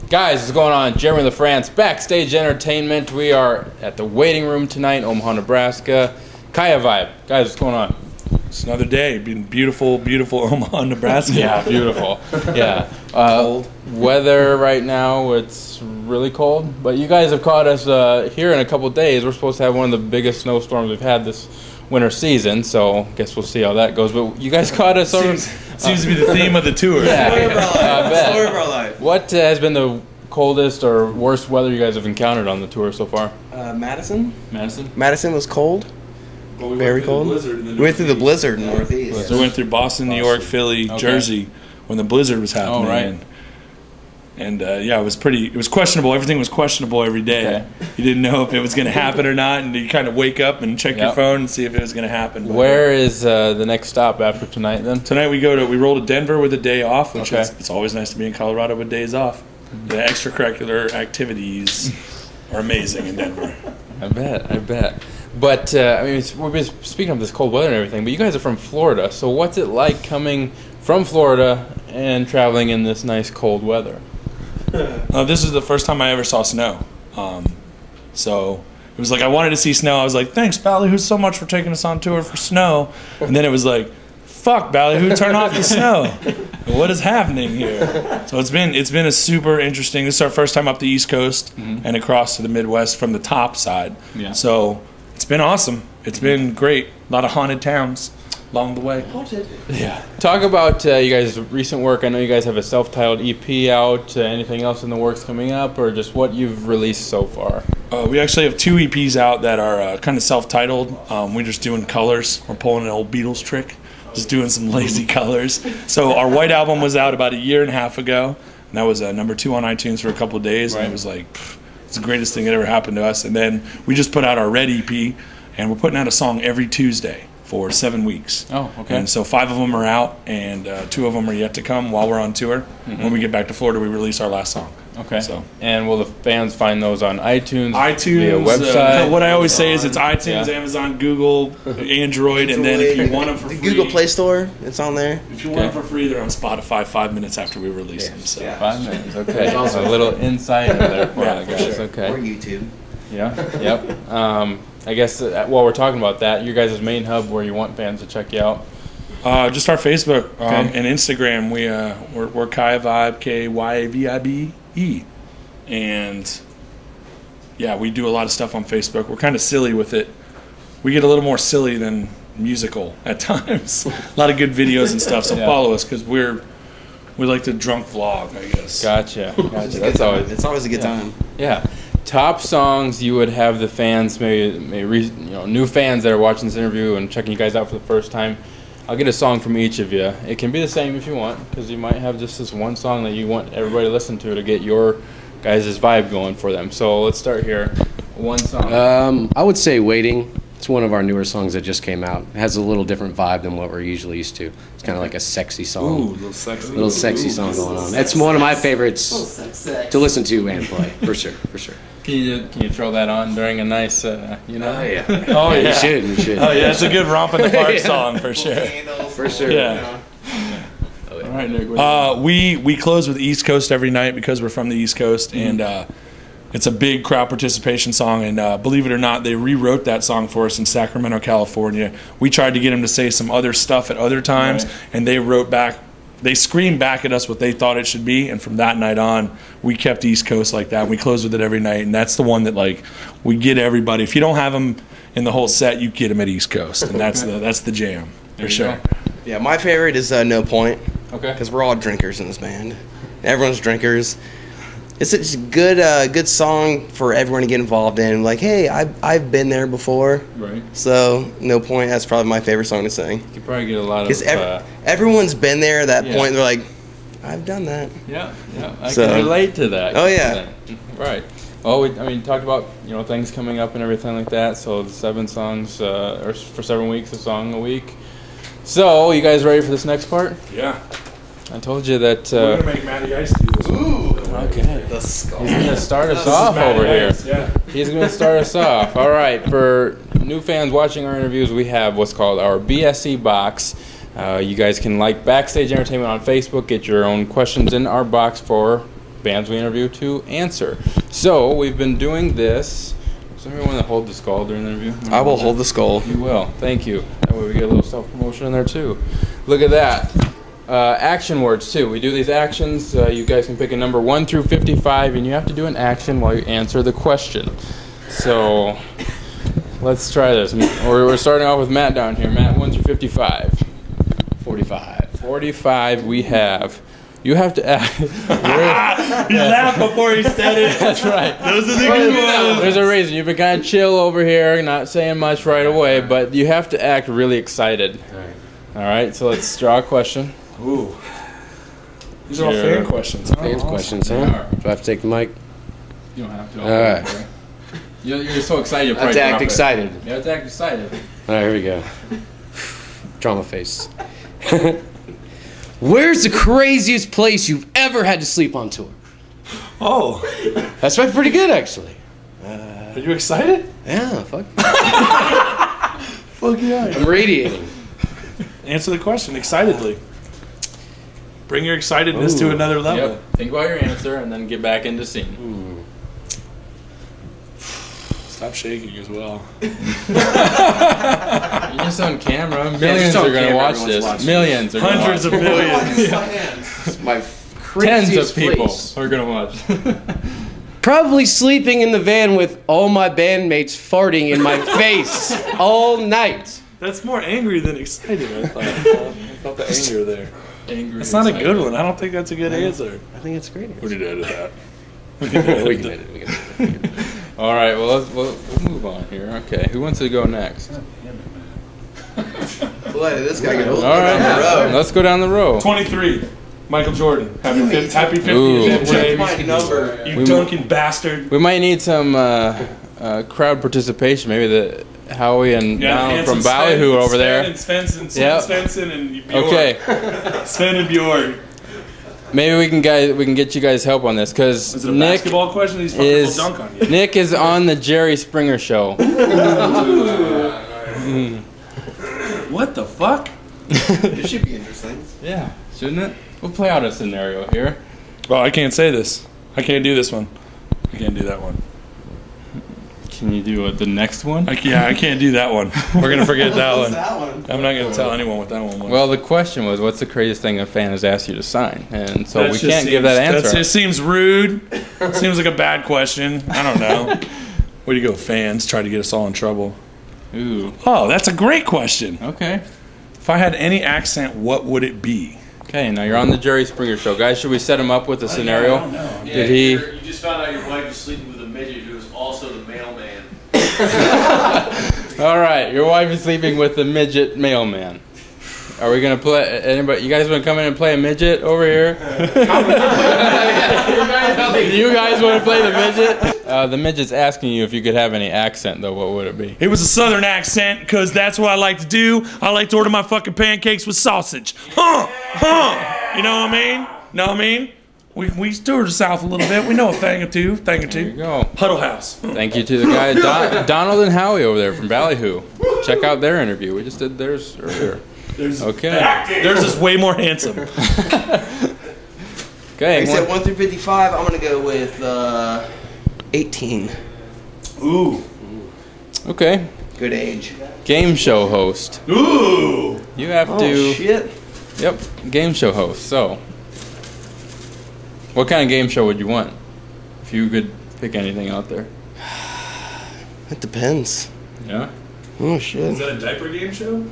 Guys, what's going on? Jeremy Lafrentz, Backstage Entertainment. We are at the waiting room tonight, Omaha, Nebraska. KayaVibe. Guys, what's going on? It's another day. Been beautiful, beautiful Omaha, Nebraska. Yeah, beautiful. Yeah. Cold. Weather right now, it's really cold. But you guys have caught us here in a couple days. We're supposed to have one of the biggest snowstorms we've had this winter season, so I guess we'll see how that goes. But you guys caught us Seems to be the theme of the tour. Yeah. Story of our life. What has been the coldest or worst weather you guys have encountered on the tour so far? Madison. Madison Was cold. Well, Very cold. We went through the blizzard in the Northeast. So we went through Boston, New York, Philly, Jersey when the blizzard was happening. Oh, right. And yeah, it was questionable. Everything was questionable every day. Okay. You didn't know if it was going to happen or not, and you kind of wake up and check your phone and see if it was going to happen. But where is the next stop after tonight then? Tonight we roll to Denver with a day off, which it's always nice to be in Colorado with days off. The extracurricular activities are amazing in Denver. I bet. But, I mean, we've been speaking of this cold weather and everything, but you guys are from Florida, so what's it like coming from Florida and traveling in this nice cold weather? This is the first time I ever saw snow. So it was like I wanted to see snow. I was like, thanks, Ballyhoo, so much for taking us on tour for snow. And then it was like, fuck, Ballyhoo, turn off the snow. What is happening here? So it's been a super interesting. This is our first time up the East Coast and across to the Midwest from the top side. Yeah. So it's been awesome. It's been great. A lot of haunted towns along the way. Yeah. Talk about you guys' recent work. I know you guys have a self-titled EP out. Anything else in the works coming up, or just what you've released so far? We actually have 2 EPs out that are kind of self-titled. We're just doing colors. We're pulling an old Beatles trick, just doing some lazy colors. So our White album was out about 1.5 years ago, and that was number 2 on iTunes for a couple of days. Right. And it was like, it's the greatest thing that ever happened to us. And then we just put out our Red EP, and we're putting out a song every Tuesday for 7 weeks. Oh, okay. And so 5 of them are out, and 2 of them are yet to come while we're on tour. When we get back to Florida, we release our last song. Okay. So, and will the fans find those on iTunes? iTunes, via website. What I always say is it's iTunes, Amazon, Google, Android, and then if you want them for free, Google Play Store, it's on there. If you want them for free, they're on Spotify 5 minutes after we release them. So. 5 minutes. Okay. There's also a little insight there for you guys. Sure. Okay. Or YouTube. Yeah. Yep. I guess while we're talking about that, your guys' main hub where you want fans to check you out. Just our Facebook and Instagram. We're KayaVibe, KayaVibe, and yeah, we do a lot of stuff on Facebook. We're kind of silly with it. We get a little more silly than musical at times. A lot of good videos and stuff. So follow us because we like to drunk vlog, I guess. Gotcha. It's always a good time. Yeah. Top songs you would have the fans, maybe new fans that are watching this interview and checking you guys out for the first time. I'll get a song from each of you. It can be the same if you want, because you might have just this one song that you want everybody to listen to get your guys' vibe going for them. So let's start here. One song. I would say Waiting. It's one of our newer songs that just came out. It has a little different vibe than what we're usually used to. It's kind of like a sexy song. Ooh, little sexy song going on. It's one of my favorites to listen to and play, for sure. Can you throw that on during a nice, yeah. Oh, yeah. You should. Oh, yeah, it's a good romp in the park song, for sure. For sure. Yeah. All right, Nick. We close with East Coast every night because we're from the East Coast, and it's a big crowd participation song, and believe it or not, they rewrote that song for us in Sacramento, California. We tried to get them to say some other stuff at other times, and they screamed back at us what they thought it should be, and from that night on, we kept East Coast like that. We close with it every night, and that's the one that we get everybody. If you don't have them in the whole set, you get them at East Coast, and that's the jam for sure. Yeah, my favorite is No Point. Okay. Because we're all drinkers in this band. Everyone's drinkers. It's a good song for everyone to get involved in. Like, hey, I've been there before. Right. So, No Point, that's probably my favorite song to sing. You probably get a lot of... Because everyone's been there at that point. They're like, I've done that. Yeah. I can relate to that. Oh, yeah. Right. Well, we talked about, things coming up and everything like that. So, the 7 songs, or for 7 weeks, a song a week. So, you guys ready for this next part? Yeah. I told you that... we're going to make Matty Ice do this one. Ooh. Okay. The skull. He's going to start us off over here. Yeah. He's going to start us off. All right. For new fans watching our interviews, we have what's called our BSE box. You guys can like Backstage Entertainment on Facebook. Get your own questions in our box for bands we interview to answer. So we've been doing this. Somebody want to hold the skull during the interview? I will hold the skull. You will. Thank you. That way we get a little self-promotion in there too. Look at that. Action words too. We do these actions. You guys can pick a number 1 through 55, and you have to do an action while you answer the question. So let's try this. We're starting off with Matt down here. Matt, 1 through 55. 45. 45 we have. You have to act. He laughed before he said it. That's right. Those are the good ones. There's a reason. You've been kind of chill over here, not saying much right away, but you have to act really excited. All right, so let's draw a question. Ooh. These are all fan questions. Fans questions, huh? Do I have to take the mic? You don't have to. All right. You're so excited. I have to act excited. You have to act excited. All right, here we go. Drama face. Where's the craziest place you've ever had to sleep on tour? Oh. That's pretty good, actually. Are you excited? Yeah, fuck. Fuck yeah. I'm radiating. Answer the question excitedly. Bring your excitedness to another level. Yep. Think about your answer and then get back into scene. Stop shaking as well. You're just on camera. Millions are going to watch this. Millions are going to watch. Hundreds of millions. It's my Tens craziest of people place. are going to watch. Probably sleeping in the van with all my bandmates farting in my face all night. That's more angry than excited, I thought. I felt the anger there. Angry. That's not a good one. I don't think that's a good answer. I think it's great. We need to edit that. We can edit it. All right, well, we'll move on here. Okay, who wants to go next? This guy All right, let's go down the row. 23. Michael Jordan. Happy 50th Ooh. birthday. You Duncan bastard. We might need some crowd participation. Maybe the Howie and Donald from Ballyhoo over there. Svensson and Bjorn. Okay. Sven and Bjorn. Maybe we can get you guys help on this because Is it a Nick basketball question? He's fucking will dunk on you. Nick is on the Jerry Springer show. What the fuck? It should be interesting. Yeah, shouldn't it? We'll play out a scenario here. Well, I can't say this. I can't do this one. I can't do that one. Can you do the next one? I can't do that one. We're going to forget that one. That one? I'm not going to tell anyone what that one was. Well, the question was, what's the craziest thing a fan has asked you to sign? And so we can't give that answer. It seems rude. It seems like a bad question. I don't know. Where do you go, fans? Try to get us all in trouble. Ooh. Oh, that's a great question. Okay. If I had any accent, what would it be? Okay, now you're on the Jerry Springer show. Guys, should we set him up with a scenario? I don't know. Yeah, Did he... You just found out your wife is sleeping with a midget who is also the mailman. All right, your wife is sleeping with the midget mailman. Are we going to play... Anybody? You guys want to come in and play a midget over here? You guys want to play the midget? The midget's asking you if you could have any accent, though. What would it be? It was a southern accent, because that's what I like to do. I like to order my fucking pancakes with sausage. Huh. You know what I mean? Know what I mean? We toured the South a little bit. We know a thing or two. There you go. Huddle House. Thank you to the guy, Donald and Howie over there from Ballyhoo. Check out their interview. We just did theirs earlier. Okay. Theirs is way more handsome. Okay. I said 1 through 55. I'm gonna go with 18. Ooh. Okay. Good age. Game show host. Ooh. You have to. Oh shit. Yep. Game show host. So, what kind of game show would you want? If you could pick anything out there. It depends. Yeah. Oh shit. Is that a diaper game show?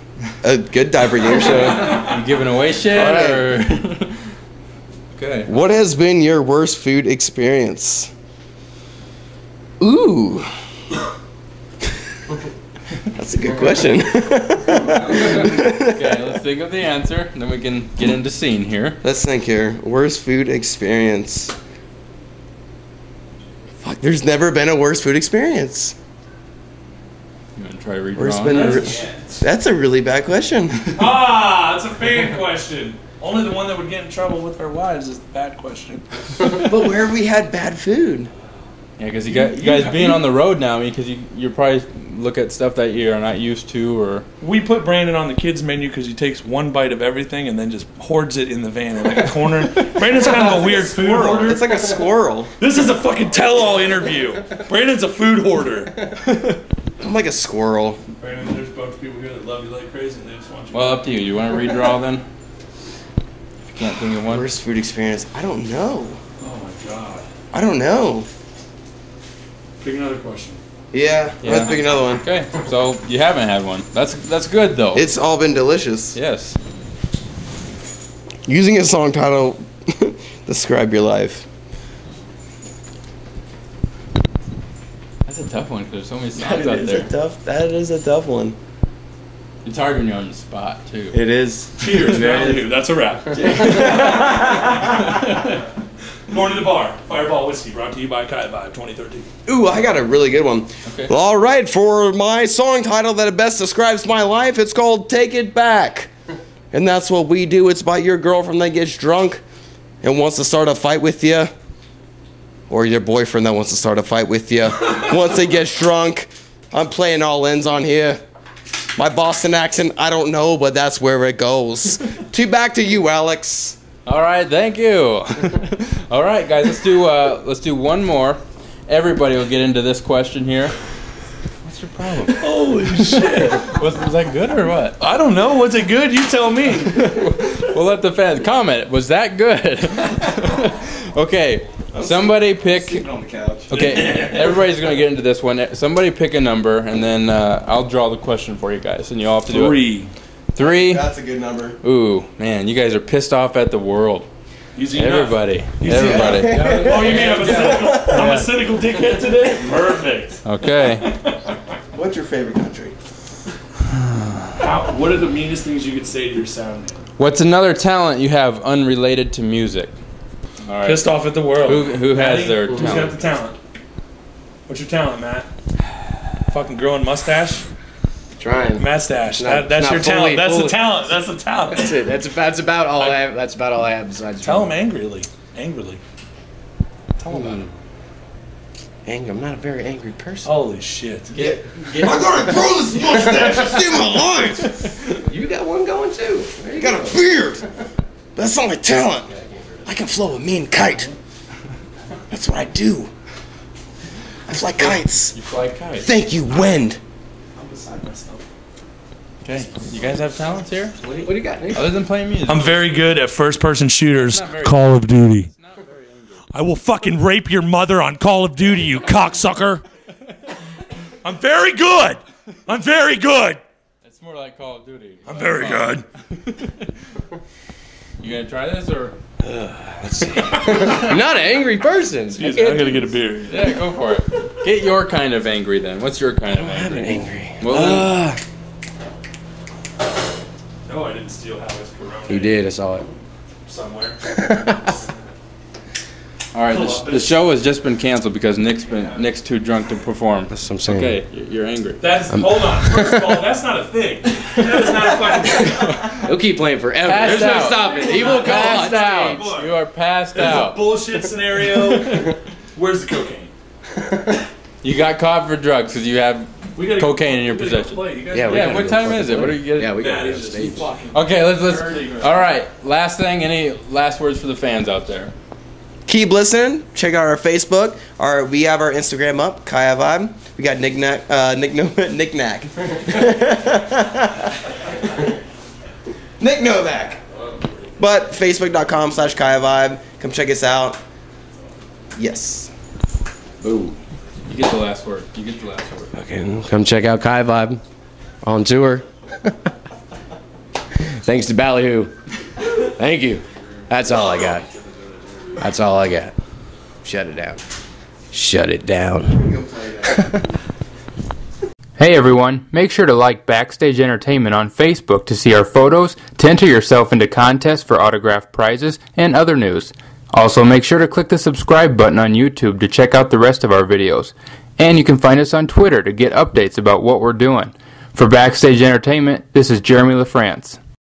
A good diaper game show. You giving away shit All or? Okay. What has been your worst food experience? Ooh. That's a good question. Okay, let's think of the answer, and then we can get into scene here. Let's think here. Worst food experience. Fuck, there's never been a worst food experience. You want to try redrawing? Worst been that's a really bad question. It's a fan question. Only the one that would get in trouble with our wives is the bad question. But where have we had bad food? Yeah, because you guys being on the road now, because you're probably look at stuff that you're not used to, or We put Brandon on the kids menu because he takes one bite of everything and then just hoards it in the van in like a corner. Brandon's kind of a weird food hoarder. It's like a squirrel. This is a fucking tell-all interview. Brandon's a food hoarder. I'm like a squirrel. Brandon, there's a bunch of people here that love you like crazy and they just want you. well, up to you. You want to redraw then? If you can't think of one. Worst food experience? I don't know. Oh my god. I don't know. Pick another question. Yeah, let's pick another one. Okay, so you haven't had one. That's good though. It's all been delicious. Yes. Using a song title, describe your life. That's a tough one because there's so many songs out there. That is a tough one. It's hard when you're on the spot too. It is. Cheers, man. That's a wrap. Going to the bar. Fireball Whiskey, brought to you by KayaVibe 2013. Ooh, I got a really good one. Okay. All right, for my song title that best describes my life, it's called Take It Back. And that's what we do. It's about your girlfriend that gets drunk and wants to start a fight with you. Or your boyfriend that wants to start a fight with you. Once they get drunk, I'm playing all ends on here. My Boston accent, I don't know, but that's where it goes. Back to you, Alex. All right, thank you. All right, guys, let's do one more. Everybody will get into this question here. What's your problem? Holy shit. Was that good or what? I don't know. Was it good? You tell me. We'll let the fans comment. Was that good? Okay, somebody pick. On the couch. Okay, everybody's gonna get into this one. Somebody pick a number, and then I'll draw the question for you guys, and you all have to do it. 3. That's a good number. Ooh, man, you guys are pissed off at the world. Easy Everybody. enough. Oh, you mean I'm a cynical dickhead today? Perfect. Okay. What's your favorite country? What are the meanest things you could say to your sound man? What's another talent you have unrelated to music? All right. Pissed off at the world. Who has Maddie? their Who's talent? got the talent? What's your talent, Matt? Fucking growing mustache? Trying. Mustache. Not- That's not your fully- talent. That's the fully. talent. That's the talent. That's it. That's about all I have. That's about all I have besides. Tell him drawing. angrily. Tell him about it. Anger. I'm not a very angry person. Holy shit. I gotta grow this mustache to see my life. You got one going too. There you I got a beard. That's not my talent. I can flow a mean kite. That's what I do. I fly kites. You fly kites. Thank you, wind. I'm beside myself. Okay. You guys have talents here? What do you got, Nick? Other than playing music? I'm very good at first-person shooters. Not very- Call of Duty. It's not very angry. I will fucking rape your mother on Call of Duty, you cocksucker. I'm very good. I'm very good. It's more like Call of Duty. I'm very good. You gonna try this or? I'm not an angry person. I'm gonna get a beer. Yeah, go for it. Get your kind of angry then. What's your kind of angry? Angry. Well, No, I didn't steal Howard's Corona. You did. I saw it. Somewhere. all right. The show has just been canceled because Nick's too drunk to perform. That's what I'm saying. Okay, you're angry. Hold on. First of all, that's not a thing. That is not a fucking thing. He'll keep playing forever. Passed There's no out. stopping. He will go on Passed stage. out. You are passed It's a out. bullshit scenario. Where's the cocaine? You got caught for drugs because you have We gotta cocaine in your we gotta go possession. play. You guys Yeah, we Yeah, gotta what go time fucking is it? play. What are you getting? Yeah, we That got to go is to just stage. fucking Okay, let's. dirty. All right, last thing. Any last words for the fans out there? Keep listening. Check out our Facebook. We have our Instagram up, KayaVibe. We got Nick Knack. Nick Novak. But Facebook.com/KayaVibe. Come check us out. Yes. Ooh. You get the last word. You get the last word. Okay, come check out KayaVibe on tour. Thanks to Ballyhoo. Thank you. That's all I got. That's all I got. Shut it down. Shut it down. Hey everyone, make sure to like Backstage Entertainment on Facebook to see our photos, to enter yourself into contests for autographed prizes, and other news. Also, make sure to click the subscribe button on YouTube to check out the rest of our videos. And you can find us on Twitter to get updates about what we're doing. For Backstage Entertainment, this is Jeremy Lafrentz.